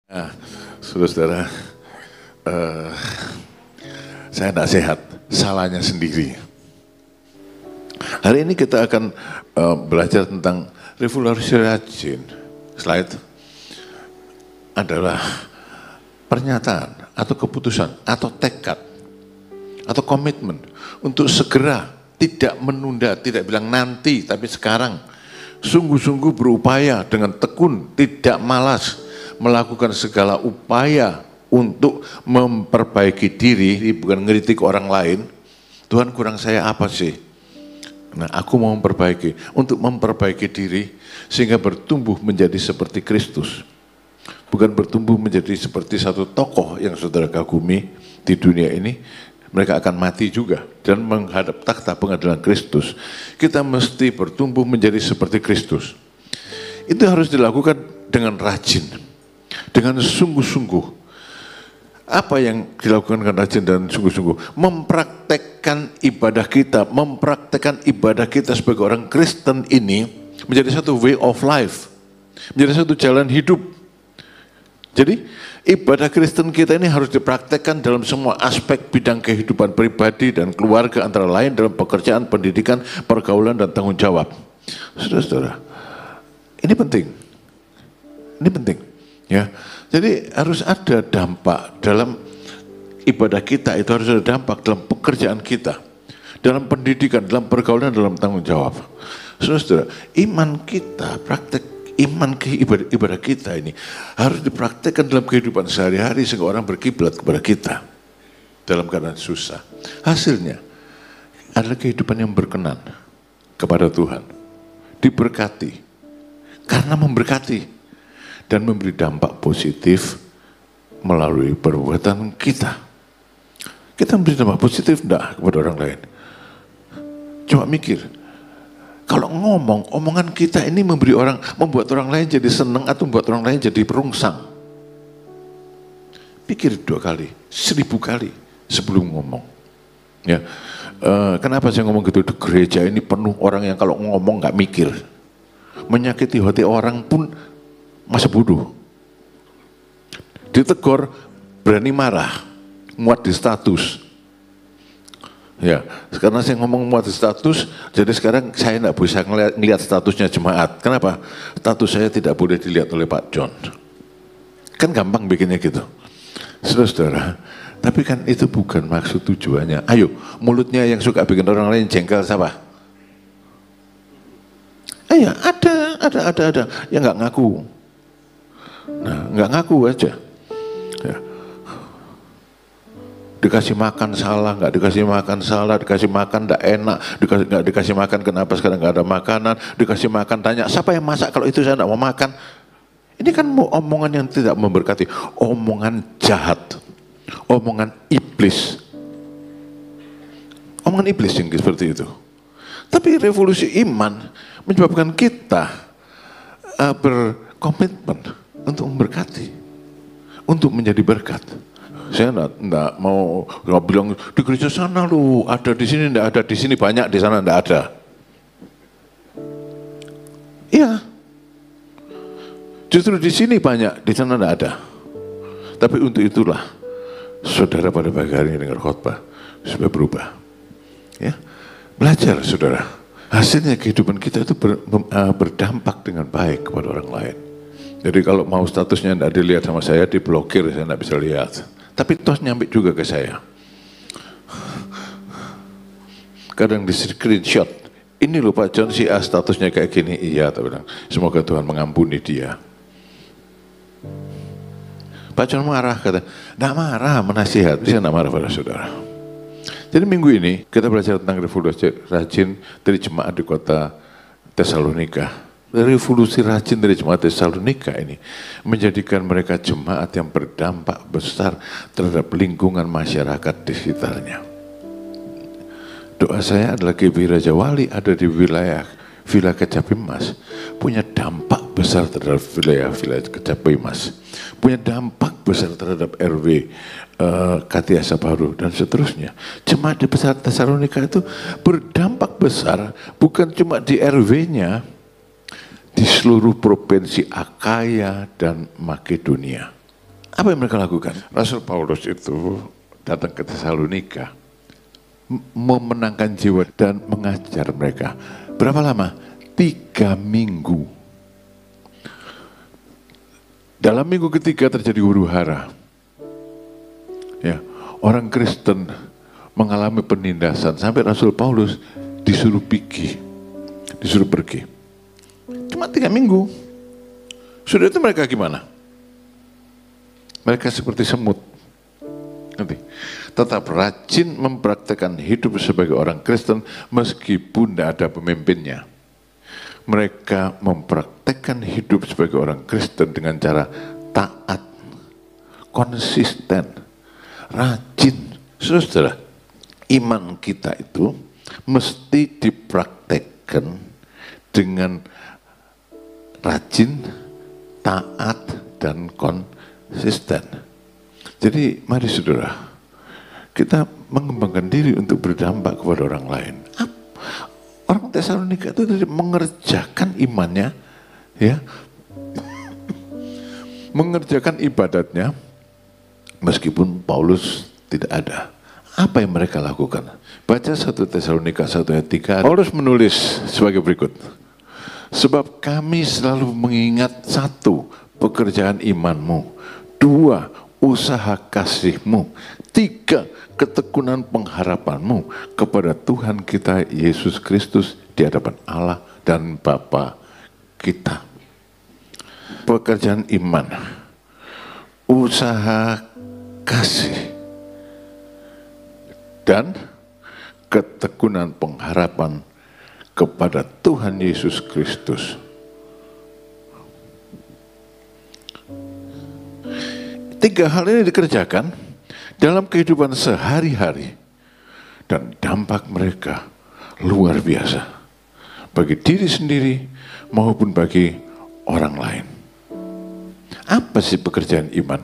Nah, saudara-saudara, saya tidak sehat, salahnya sendiri. Hari ini kita akan belajar tentang revolusi rajin. Slide adalah pernyataan atau keputusan atau tekad atau komitmen untuk segera, tidak menunda, tidak bilang nanti, tapi sekarang. Sungguh-sungguh berupaya dengan tekun, tidak malas, melakukan segala upaya untuk memperbaiki diri, bukan ngeritik orang lain. Tuhan, kurang saya apa sih? Nah, aku mau memperbaiki, untuk memperbaiki diri sehingga bertumbuh menjadi seperti Kristus. Bukan bertumbuh menjadi seperti satu tokoh yang saudara kagumi di dunia ini. Mereka akan mati juga dan menghadap takhta pengadilan Kristus. Kita mesti bertumbuh menjadi seperti Kristus. Itu harus dilakukan dengan rajin, dengan sungguh-sungguh. Apa yang dilakukan dengan rajin dan sungguh-sungguh? Mempraktekkan ibadah kita sebagai orang Kristen ini menjadi satu way of life, menjadi satu jalan hidup. Jadi ibadah Kristen kita ini harus dipraktekkan dalam semua aspek bidang kehidupan pribadi dan keluarga, antara lain dalam pekerjaan, pendidikan, pergaulan, dan tanggung jawab. Saudara-saudara, ini penting. Ini penting. Ya, jadi harus ada dampak dalam ibadah kita, itu harus ada dampak dalam pekerjaan kita, dalam pendidikan, dalam pergaulan, dalam tanggung jawab. Saudara-saudara, iman kita, ibadah kita ini harus dipraktekkan dalam kehidupan sehari-hari sehingga orang berkiblat kepada kita dalam keadaan susah. Hasilnya adalah kehidupan yang berkenan kepada Tuhan, diberkati karena memberkati dan memberi dampak positif melalui perbuatan kita. Kita memberi dampak positif enggak kepada orang lain? Coba mikir. Kalau omongan kita ini membuat orang lain jadi senang atau membuat orang lain jadi perungsang. Pikir 2 kali, 1000 kali sebelum ngomong. Ya, kenapa saya ngomong gitu? Di gereja ini penuh orang yang kalau ngomong nggak mikir, menyakiti hati orang pun masa bodoh. Ditegur berani marah, muat di status. Ya, karena saya ngomong muat status, jadi sekarang saya tidak bisa ngelihat statusnya jemaat. Kenapa? Status saya tidak boleh dilihat oleh Pak John. Kan gampang bikinnya gitu. Saudara-saudara, tapi kan itu bukan maksud tujuannya. Ayo, mulutnya yang suka bikin orang lain jengkel siapa? Ayo, ada yang nggak ngaku. Nah, nggak ngaku aja. Ya. Dikasih makan salah, nggak dikasih makan salah, dikasih makan nggak enak, nggak dikasih makan kenapa sekarang nggak ada makanan, dikasih makan tanya siapa yang masak kalau itu saya nggak mau makan. Ini kan omongan yang tidak memberkati, omongan jahat, omongan iblis, omongan iblis yang seperti itu. Tapi revolusi iman menyebabkan kita berkomitmen untuk memberkati, untuk menjadi berkat. Saya enggak mau bilang di gereja sana lu ada di sini enggak ada, di sini banyak, di sana enggak ada. Iya. Justru di sini banyak, di sana enggak ada. Tapi untuk itulah saudara pada pagi hari ini dengar khotbah supaya berubah. Ya. Belajar saudara. Hasilnya kehidupan kita itu berdampak dengan baik kepada orang lain. Jadi kalau mau statusnya enggak dilihat sama saya, diblokir, saya enggak bisa lihat. Tapi toh nyampe juga ke saya. Kadang di screenshot, ini loh Pak John si A statusnya kayak gini. Iya, tapi bilang, semoga Tuhan mengampuni dia. Pak John marah, kata, enggak marah, menasihat. Saya enggak marah pada saudara. Jadi minggu ini kita belajar tentang revolusi rajin dari jemaat di kota Tesalonika. Revolusi rajin dari jemaat Tesalonika ini menjadikan mereka jemaat yang berdampak besar terhadap lingkungan masyarakat di sekitarnya. Doa saya adalah GB Raja Wali ada di wilayah Villa Kecapimas, punya dampak besar terhadap wilayah Villa Kecapimas, punya dampak besar terhadap RW Katiasa Baru dan seterusnya. Jemaat di besar Tesalonika itu berdampak besar bukan cuma di RW-nya, di seluruh provinsi Akaya dan Makedonia. Apa yang mereka lakukan? Rasul Paulus itu datang ke Tesalonika, memenangkan jiwa dan mengajar mereka. Berapa lama? 3 minggu. Dalam minggu ketiga terjadi huru-hara. Ya, orang Kristen mengalami penindasan sampai Rasul Paulus disuruh pergi. Cuma 3 minggu. Sudah itu mereka gimana? Mereka seperti semut. Nanti, tetap rajin mempraktekkan hidup sebagai orang Kristen meskipun tidak ada pemimpinnya. Mereka mempraktekkan hidup sebagai orang Kristen dengan cara taat, konsisten, rajin. Saudara, iman kita itu mesti dipraktekkan dengan rajin, taat, dan konsisten. Jadi mari saudara, kita mengembangkan diri untuk berdampak kepada orang lain. Orang Tesalonika itu mengerjakan imannya, ya, mengerjakan ibadatnya, meskipun Paulus tidak ada. Apa yang mereka lakukan? Baca 1 Tesalonika 1 ayat 3. Paulus menulis sebagai berikut. Sebab kami selalu mengingat 1, pekerjaan imanmu, 2, usaha kasihmu, 3, ketekunan pengharapanmu kepada Tuhan kita Yesus Kristus di hadapan Allah dan Bapa kita. Pekerjaan iman, usaha kasih, dan ketekunan pengharapan kepada Tuhan Yesus Kristus. 3 hal ini dikerjakan dalam kehidupan sehari-hari dan dampak mereka luar biasa bagi diri sendiri maupun bagi orang lain. Apa sih pekerjaan iman?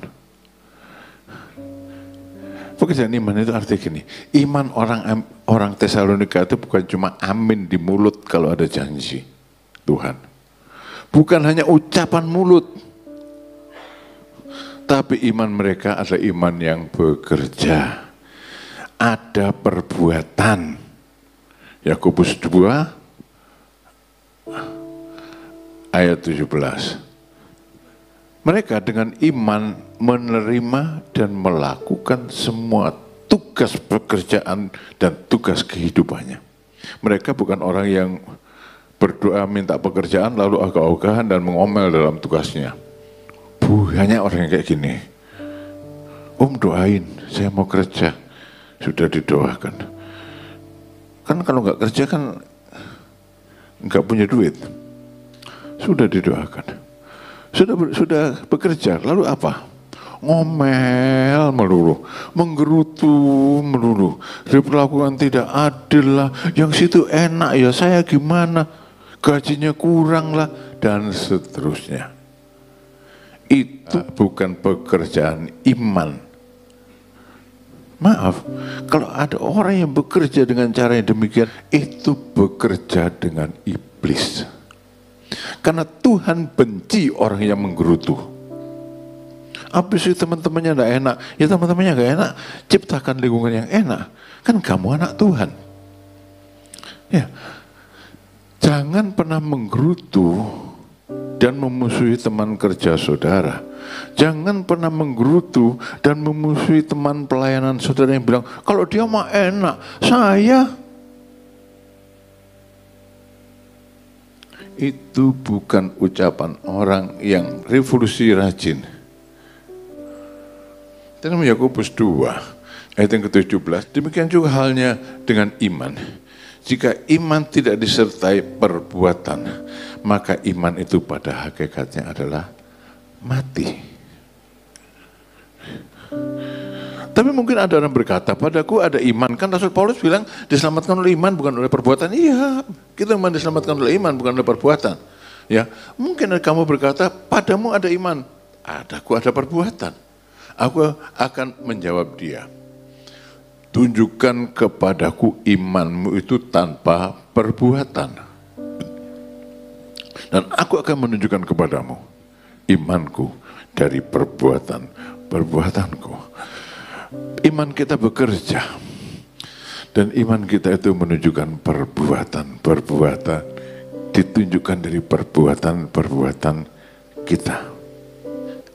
Pekerjaan iman itu artinya gini, iman orang Tesalonika itu bukan cuma amin di mulut kalau ada janji Tuhan. Bukan hanya ucapan mulut, tapi iman mereka adalah iman yang bekerja. Ada perbuatan. Yakobus 2 ayat 17. Mereka dengan iman menerima dan melakukan semua tugas pekerjaan dan tugas kehidupannya. Mereka bukan orang yang berdoa minta pekerjaan lalu ogah-ogahan dan mengomel dalam tugasnya. Banyak orang yang kayak gini. Doain, saya mau kerja. Sudah didoakan. Kan kalau nggak kerja kan nggak punya duit. Sudah didoakan. Sudah bekerja, lalu apa? Ngomel melulu, menggerutu melulu, diperlakukan tidak adil lah, yang situ enak ya saya gimana, gajinya kurang lah, dan seterusnya. Itu bukan pekerjaan iman. Maaf, kalau ada orang yang bekerja dengan cara yang demikian, itu bekerja dengan iblis. Karena Tuhan benci orang yang menggerutu. Apa sih teman-temannya enggak enak? Ya teman-temannya enggak enak, ciptakan lingkungan yang enak. Kan kamu anak Tuhan. Ya. Jangan pernah menggerutu dan memusuhi teman kerja saudara. Jangan pernah menggerutu dan memusuhi teman pelayanan saudara yang bilang, kalau dia mah enak, saya. Itu bukan ucapan orang yang revolusi rajin. Dalam Yakobus 2 ayat yang ke-17, demikian juga halnya dengan iman. Jika iman tidak disertai perbuatan, maka iman itu pada hakikatnya adalah mati. Tapi mungkin ada orang berkata, padaku ada iman. Kan Rasul Paulus bilang, diselamatkan oleh iman bukan oleh perbuatan. Iya, kita memang diselamatkan oleh iman bukan oleh perbuatan. Ya, mungkin kamu berkata, padamu ada iman. Aku ada perbuatan. Aku akan menjawab dia. Tunjukkan kepadaku imanmu itu tanpa perbuatan. Dan aku akan menunjukkan kepadamu imanku dari perbuatanku. Iman kita bekerja, dan iman kita itu menunjukkan perbuatan ditunjukkan dari perbuatan kita.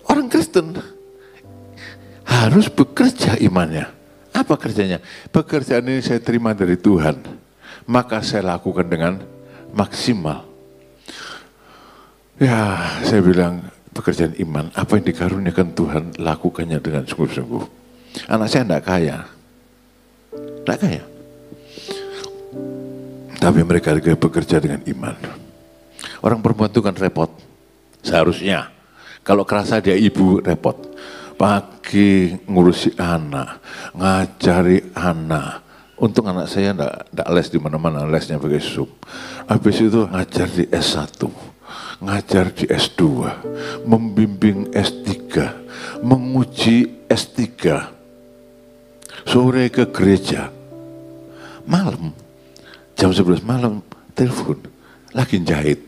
Orang Kristen harus bekerja imannya. Apa kerjanya? Pekerjaan ini saya terima dari Tuhan, maka saya lakukan dengan maksimal. Ya, saya bilang pekerjaan iman, apa yang dikaruniakan Tuhan, lakukannya dengan sungguh-sungguh. Anak saya tidak kaya, tapi mereka bekerja dengan iman. Orang perempuan itu kan repot, seharusnya. Kalau kerasa dia ibu repot. Pagi ngurusi anak, ngajari anak. Untung anak saya enggak les di mana-mana, lesnya pakai Zoom. Habis itu ngajar di S1, ngajar di S2, membimbing S3, menguji S3. Sore ke gereja. Malam, jam 11 malam, telepon, lagi jahit.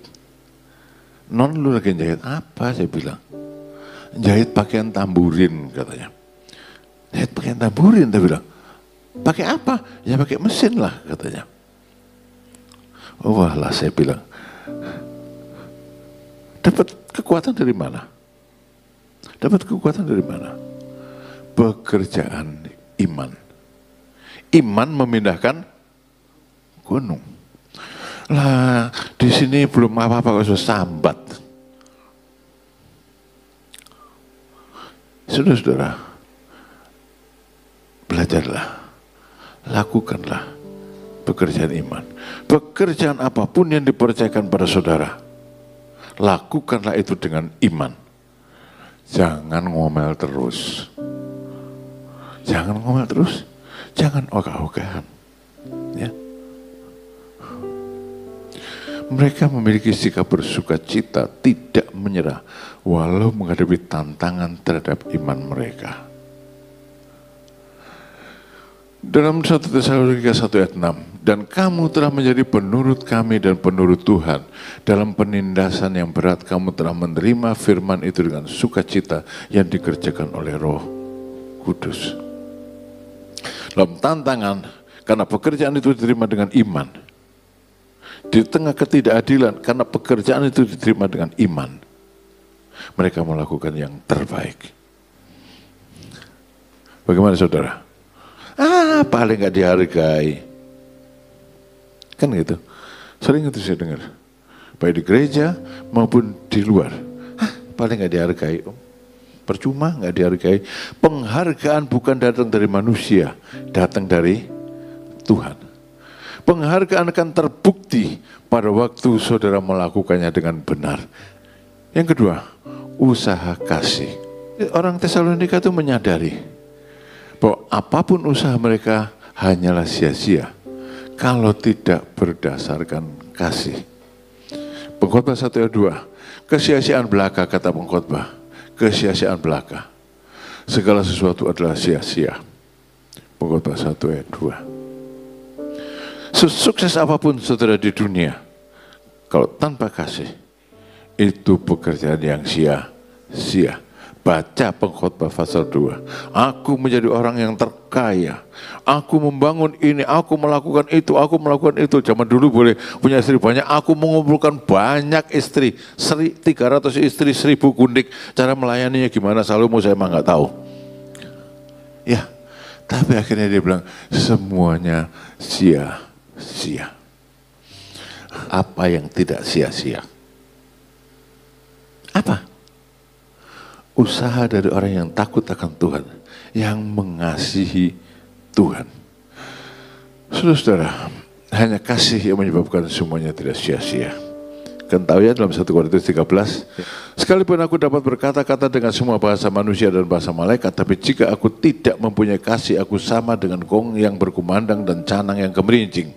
Non, lu lagi jahit apa? Saya bilang. Jahit pakaian tamburin katanya. Jahit pakaian tamburin, dia bilang. Pakai apa? Ya pakai mesin lah katanya. Oh wah lah, saya bilang. Dapat kekuatan dari mana? Dapat kekuatan dari mana? Pekerjaan iman. Iman memindahkan gunung. Lah, di sini belum apa-apa kok sudah sambat. Saudara-saudara, belajarlah, lakukanlah pekerjaan iman. Pekerjaan apapun yang dipercayakan pada saudara, lakukanlah itu dengan iman. Jangan ngomel terus. Jangan ngomel terus. Jangan ogah-ogahan. Ya. Mereka memiliki sikap bersuka cita, tidak menyerah, walau menghadapi tantangan terhadap iman mereka. Dalam 1 Tesalonika 1 ayat 6, dan kamu telah menjadi penurut kami dan penurut Tuhan. Dalam penindasan yang berat, kamu telah menerima firman itu dengan sukacita yang dikerjakan oleh Roh Kudus. Dalam tantangan, karena pekerjaan itu diterima dengan iman. Di tengah ketidakadilan, karena pekerjaan itu diterima dengan iman, mereka melakukan yang terbaik. Bagaimana saudara? Paling gak dihargai. Kan gitu. Sering itu saya dengar. Baik di gereja maupun di luar. Paling gak dihargai. Percuma gak dihargai. Penghargaan bukan datang dari manusia, datang dari Tuhan. Penghargaan akan terbukti pada waktu saudara melakukannya dengan benar. Yang kedua, usaha kasih. Orang Tesalonika itu menyadari bahwa apapun usaha mereka hanyalah sia-sia kalau tidak berdasarkan kasih. Pengkhotbah 1 ayat 2, kesia-siaan belaka, kata pengkhotbah, kesia-siaan belaka. Segala sesuatu adalah sia-sia. Pengkhotbah 1 ayat 2. Sesukses apapun saudara di dunia, kalau tanpa kasih, itu pekerjaan yang sia-sia. Baca Pengkhotbah pasal 2. Aku menjadi orang yang terkaya. Aku membangun ini, aku melakukan itu, aku melakukan itu. Zaman dulu boleh punya istri banyak, aku mengumpulkan banyak istri. 300 istri, 1000 gundik. Cara melayaninya gimana, Salomo saya emang gak tahu. Ya, tapi akhirnya dia bilang, semuanya sia-sia. Apa yang tidak sia-sia? Apa? Usaha dari orang yang takut akan Tuhan, yang mengasihi Tuhan. Saudara-saudara, hanya kasih yang menyebabkan semuanya tidak sia-sia. Kan tahu ya dalam 1 Korintus 13, sekalipun aku dapat berkata-kata dengan semua bahasa manusia dan bahasa malaikat, tapi jika aku tidak mempunyai kasih, aku sama dengan gong yang berkumandang dan canang yang gemerincing.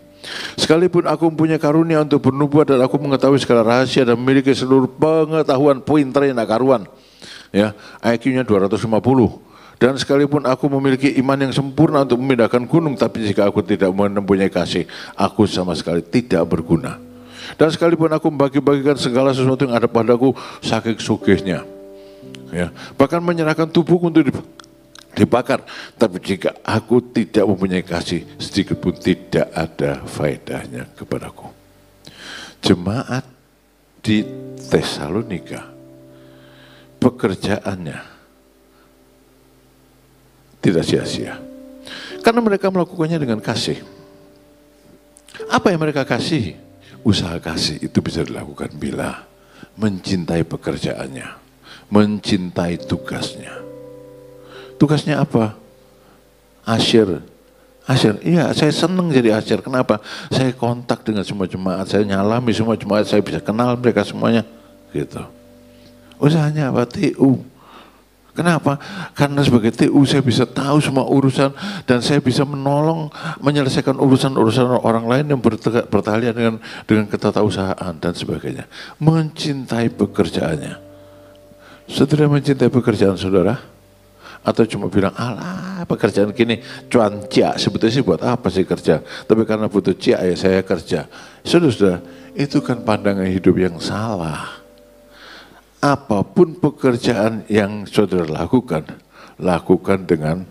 Sekalipun aku mempunyai karunia untuk bernubuat dan aku mengetahui segala rahasia dan memiliki seluruh pengetahuan, pointer yang karuan. Ya, IQ-nya 250. Dan sekalipun aku memiliki iman yang sempurna untuk memindahkan gunung, tapi jika aku tidak mempunyai kasih, aku sama sekali tidak berguna. Dan sekalipun aku membagi-bagikan segala sesuatu yang ada padaku, saking sugihnya, Ya, bahkan menyerahkan tubuhku untuk dibakar. Tapi jika aku tidak mempunyai kasih, sedikit pun tidak ada faedahnya kepadaku. Jemaat di Tesalonika, pekerjaannya tidak sia-sia. Karena mereka melakukannya dengan kasih. Apa yang mereka kasih? Usaha kasih itu bisa dilakukan bila mencintai pekerjaannya, mencintai tugasnya. Tugasnya apa? Asyir. Iya, saya senang jadi asyir. Kenapa? Saya kontak dengan semua jemaat, saya nyalami semua jemaat, saya bisa kenal mereka semuanya. Gitu. Usahanya apa? TU. Kenapa? Karena sebagai TU saya bisa tahu semua urusan dan saya bisa menolong menyelesaikan urusan-urusan orang lain yang bertalian dengan ketatausahaan dan sebagainya. Mencintai pekerjaannya. Saudara mencintai pekerjaan saudara? Atau cuma bilang, alah pekerjaan gini, cuan cia, sebetulnya sih buat apa sih kerja? Tapi karena butuh cia ya saya kerja. Saudara, itu kan pandangan hidup yang salah. Apapun pekerjaan yang saudara lakukan, lakukan dengan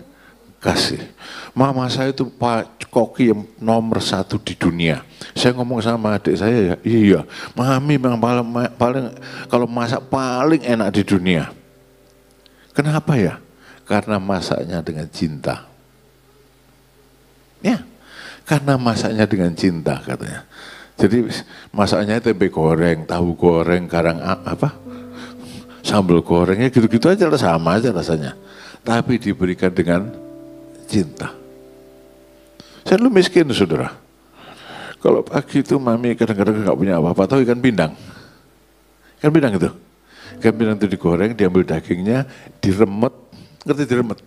kasih. Mama saya itu Pak Koki yang nomor 1 di dunia. Saya ngomong sama adik saya, ya, iya, Mami memang paling kalau masak paling enak di dunia. Kenapa ya? Karena masaknya dengan cinta. Ya, karena masaknya dengan cinta katanya. Jadi masaknya tempe goreng, tahu goreng, sambal gorengnya gitu-gitu aja sama aja rasanya. Tapi diberikan dengan cinta. Saya dulu miskin saudara. Kalau pagi itu mami kadang-kadang nggak punya apa-apa, tahu ikan pindang. Ikan pindang itu. Ikan pindang itu digoreng, diambil dagingnya, diremet, ngerti diremet?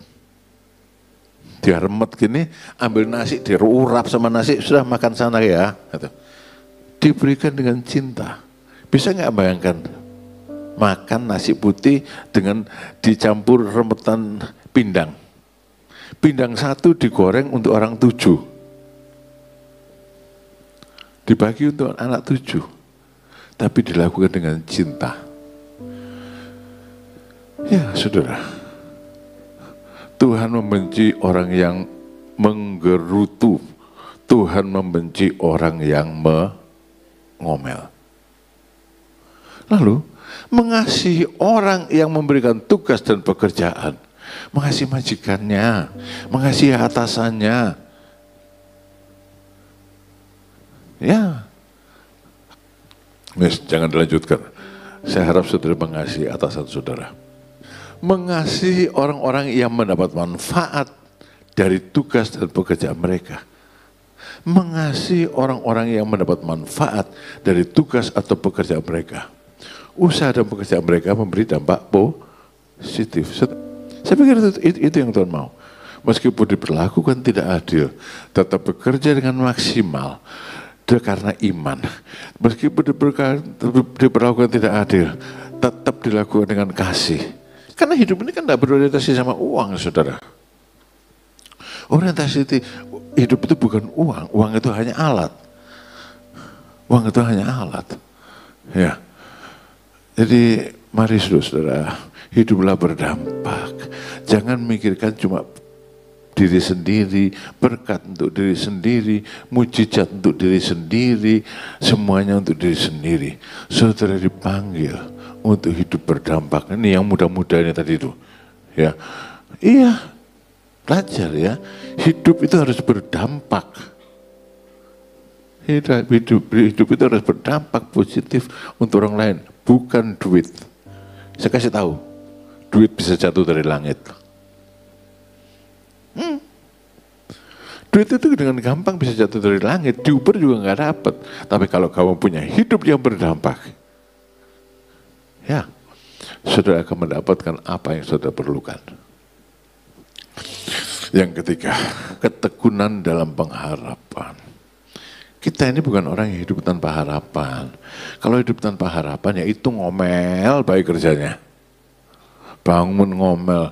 Dia remet gini, ambil nasi, diurap sama nasi, sudah makan sana ya. Gitu. Diberikan dengan cinta. Bisa nggak bayangkan? Makan nasi putih dengan dicampur remetan pindang. Pindang 1 digoreng untuk orang 7. Dibagi untuk anak 7. Tapi dilakukan dengan cinta. Ya saudara, Tuhan membenci orang yang menggerutu. Tuhan membenci orang yang mengomel. Lalu, mengasihi orang yang memberikan tugas dan pekerjaan, mengasihi majikannya, mengasihi atasannya. Ya, jangan dilanjutkan. Saya harap saudara mengasihi atasan saudara. Mengasihi orang-orang yang mendapat manfaat dari tugas dan pekerjaan mereka. Mengasihi orang-orang yang mendapat manfaat dari tugas atau pekerjaan mereka. Usaha dan pekerjaan mereka memberi dampak positif. Saya pikir itu yang Tuhan mau. Meskipun diperlakukan tidak adil, tetap bekerja dengan maksimal karena iman. Meskipun diperlakukan tidak adil, tetap dilakukan dengan kasih. Karena hidup ini kan tidak berorientasi sama uang, saudara. Orientasi hidup itu bukan uang. Uang itu hanya alat. Uang itu hanya alat. Ya. Jadi mari saudara, hiduplah berdampak. Jangan mikirkan cuma diri sendiri, berkat untuk diri sendiri, mujizat untuk diri sendiri, semuanya untuk diri sendiri. Saudara dipanggil untuk hidup berdampak. Ini yang muda-muda ini tadi itu. Ya. Iya, belajar ya. Hidup itu harus berdampak. Hidup itu harus berdampak positif untuk orang lain. Bukan duit. Saya kasih tahu, duit bisa jatuh dari langit. Duit itu dengan gampang bisa jatuh dari langit, diuber juga nggak dapat. Tapi kalau kamu punya hidup yang berdampak, ya, saudara akan mendapatkan apa yang saudara perlukan. Yang ketiga, ketekunan dalam pengharapan. Kita ini bukan orang yang hidup tanpa harapan. Kalau hidup tanpa harapan ya itu ngomel baik kerjanya. Bangun ngomel.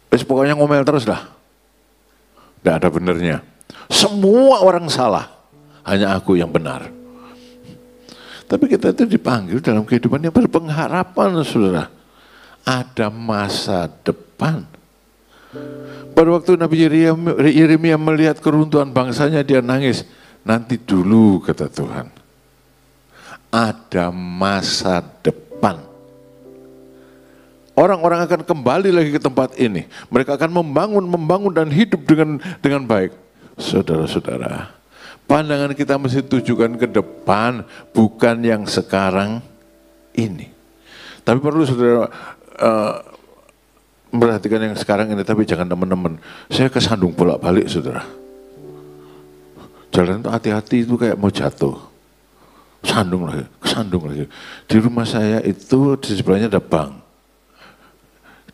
Pokoknya ngomel terus lah. Tidak ada benernya. Semua orang salah. Hanya aku yang benar. Tapi kita itu dipanggil dalam kehidupan yang berpengharapan, saudara. ada masa depan. Pada waktu Nabi Yeremia melihat keruntuhan bangsanya, dia nangis. Nanti dulu, kata Tuhan. Ada masa depan. Orang-orang akan kembali lagi ke tempat ini. Mereka akan membangun dan hidup dengan baik. Saudara-saudara, pandangan kita mesti tujukan ke depan, bukan yang sekarang ini. Tapi perlu saudara memperhatikan yang sekarang ini, tapi jangan teman-teman. Saya kesandung bolak-balik, saudara. Jalan itu hati-hati, itu kayak mau jatuh. Kesandung lagi. Di rumah saya itu di sebelahnya ada bank.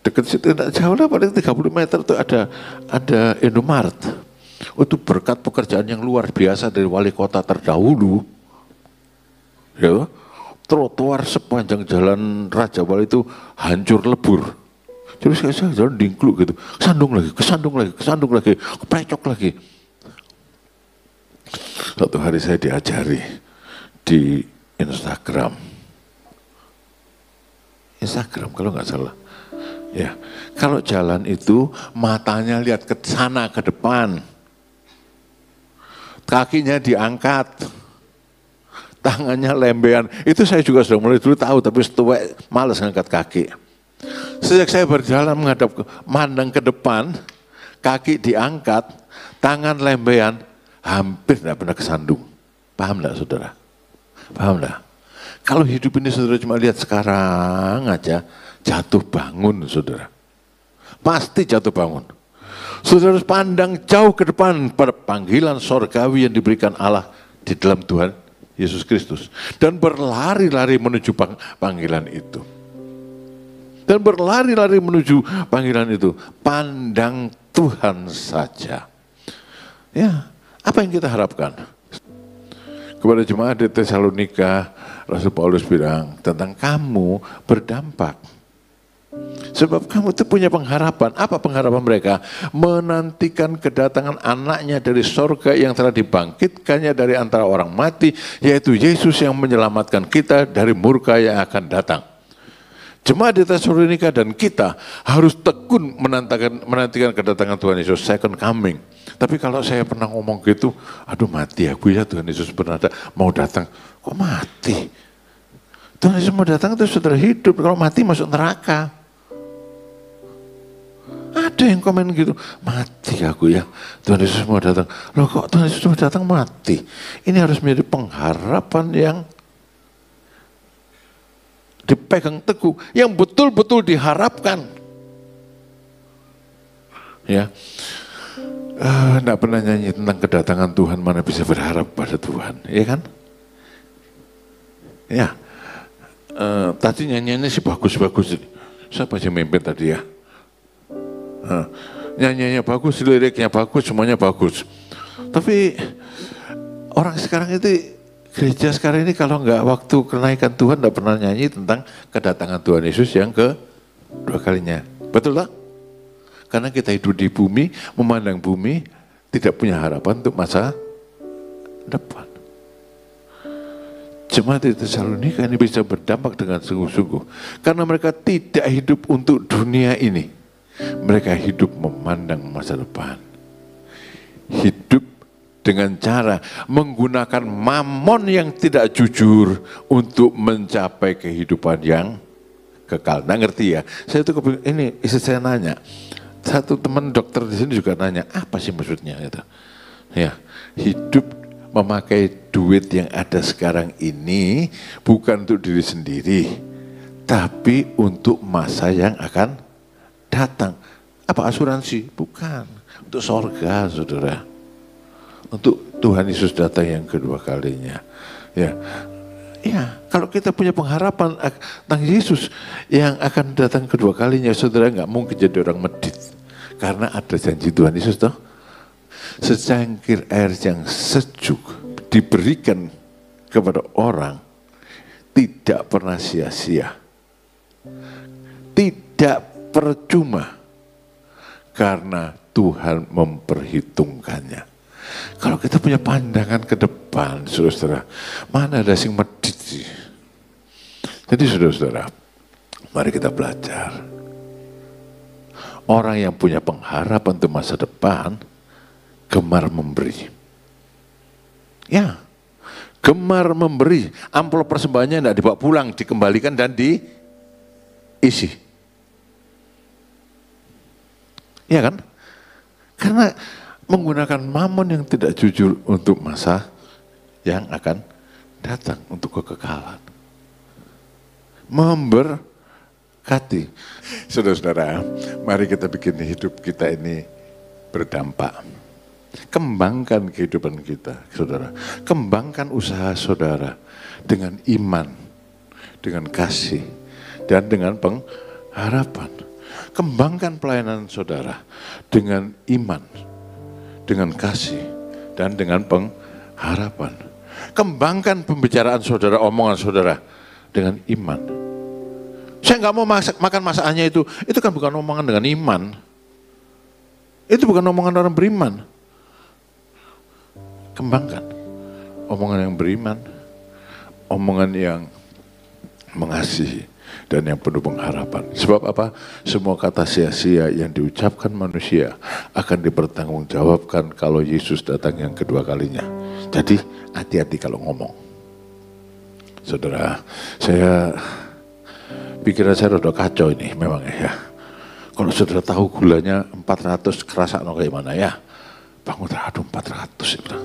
Dekat situ tidak jauh lah, paling 30 meter itu ada Indomaret. Itu berkat pekerjaan yang luar biasa dari wali kota terdahulu. Ya, trotoar sepanjang jalan Raja Wali itu hancur lebur. Jadi saya jalan dingkluk gitu, kesandung lagi, keprecok lagi. Suatu hari saya diajari di Instagram kalau nggak salah. Ya, kalau jalan itu matanya lihat ke sana, ke depan. Kakinya diangkat. Tangannya lembean. Itu saya juga sudah mulai dulu tahu, tapi setelah malas ngangkat kaki. Sejak saya berjalan mandang ke depan, kaki diangkat, tangan lembean, hampir tidak pernah kesandung. Paham enggak, saudara? Paham enggak? Kalau hidup ini saudara cuma lihat sekarang aja, jatuh bangun, saudara. Pasti jatuh bangun. Saudara harus pandang jauh ke depan pada panggilan sorgawi yang diberikan Allah di dalam Tuhan Yesus Kristus. Dan berlari-lari menuju panggilan itu. Pandang Tuhan saja. Ya, apa yang kita harapkan? Kepada jemaat di Tesalonika, Rasul Paulus bilang tentang kamu berdampak. Sebab kamu itu punya pengharapan. Apa pengharapan mereka? Menantikan kedatangan anaknya dari sorga yang telah dibangkitkannya dari antara orang mati, yaitu Yesus yang menyelamatkan kita dari murka yang akan datang. Jemaat di Tesalonika dan kita harus tekun menantikan kedatangan Tuhan Yesus, second coming. Tapi kalau saya pernah ngomong gitu, aduh mati aku ya, Tuhan Yesus mau datang. Kok mati? Tuhan Yesus mau datang itu sudah hidup, kalau mati masuk neraka. Ada yang komen gitu, mati aku ya, Tuhan Yesus mau datang. Loh kok Tuhan Yesus mau datang mati? Ini harus menjadi pengharapan yang dipegang teguh, yang betul-betul diharapkan. Ya, enggak pernah nyanyi tentang kedatangan Tuhan, mana bisa berharap pada Tuhan, ya kan? Ya, tadi nyanyiannya sih bagus-bagus. Siapa sih mimpin tadi ya? Nyanyiannya bagus, liriknya bagus, semuanya bagus. Tapi orang sekarang itu, gereja sekarang ini kalau nggak waktu kenaikan Tuhan nggak pernah nyanyi tentang kedatangan Tuhan Yesus yang kedua kalinya. Betul tak? Karena kita hidup di bumi, memandang bumi, tidak punya harapan untuk masa depan. Jemaat di Tesalonika ini bisa berdampak dengan sungguh-sungguh. Karena mereka tidak hidup untuk dunia ini. Mereka hidup memandang masa depan. Hidup dengan cara menggunakan mamon yang tidak jujur untuk mencapai kehidupan yang kekal. Nah ngerti ya? Saya tuh ini istri saya nanya, satu teman dokter di sini juga nanya, apa sih maksudnya itu? Ya, hidup memakai duit yang ada sekarang ini bukan untuk diri sendiri, tapi untuk masa yang akan datang. Apa asuransi? Bukan. Untuk sorga, saudara. Untuk Tuhan Yesus datang yang kedua kalinya. Ya, kalau kita punya pengharapan tentang Yesus yang akan datang kedua kalinya, saudara nggak mungkin jadi orang medit. Karena ada janji Tuhan Yesus toh. Secangkir air yang sejuk diberikan kepada orang tidak pernah sia-sia. Tidak percuma. Karena Tuhan memperhitungkannya. Kalau kita punya pandangan ke depan, saudara, mana ada sing medit sih? Jadi saudara-saudara, Mari kita belajar. Orang yang punya pengharapan untuk masa depan, gemar memberi. Ya, gemar memberi. Amplop persembahannya tidak dibawa pulang, dikembalikan dan diisi. Ya kan? Karena menggunakan mamon yang tidak jujur untuk masa yang akan datang, untuk kekekalan. Memberkati. Saudara-saudara, mari kita bikin hidup kita ini berdampak. Kembangkan kehidupan kita, saudara. Kembangkan usaha saudara dengan iman, dengan kasih, dan dengan pengharapan. Kembangkan pelayanan saudara dengan iman, dengan kasih, dan dengan pengharapan. Kembangkan pembicaraan saudara, omongan saudara dengan iman. Saya nggak mau makan masakannya itu kan bukan omongan dengan iman. Itu bukan omongan orang beriman. Kembangkan omongan yang beriman, omongan yang mengasihi, dan yang penuh pengharapan. Sebab apa? Semua kata sia-sia yang diucapkan manusia akan dipertanggungjawabkan kalau Yesus datang yang kedua kalinya. Jadi hati-hati kalau ngomong. Saudara, pikiran saya udah kacau ini memang ya. Kalau saudara tahu gulanya 400, kerasa kayak mana ya? Bangun aduh 400 itu.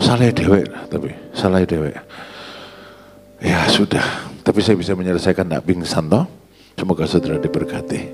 Salah dewek, tapi salah dewek. Ya sudah, tapi saya bisa menyelesaikan, nak pingsan toh. Semoga saudara diberkati.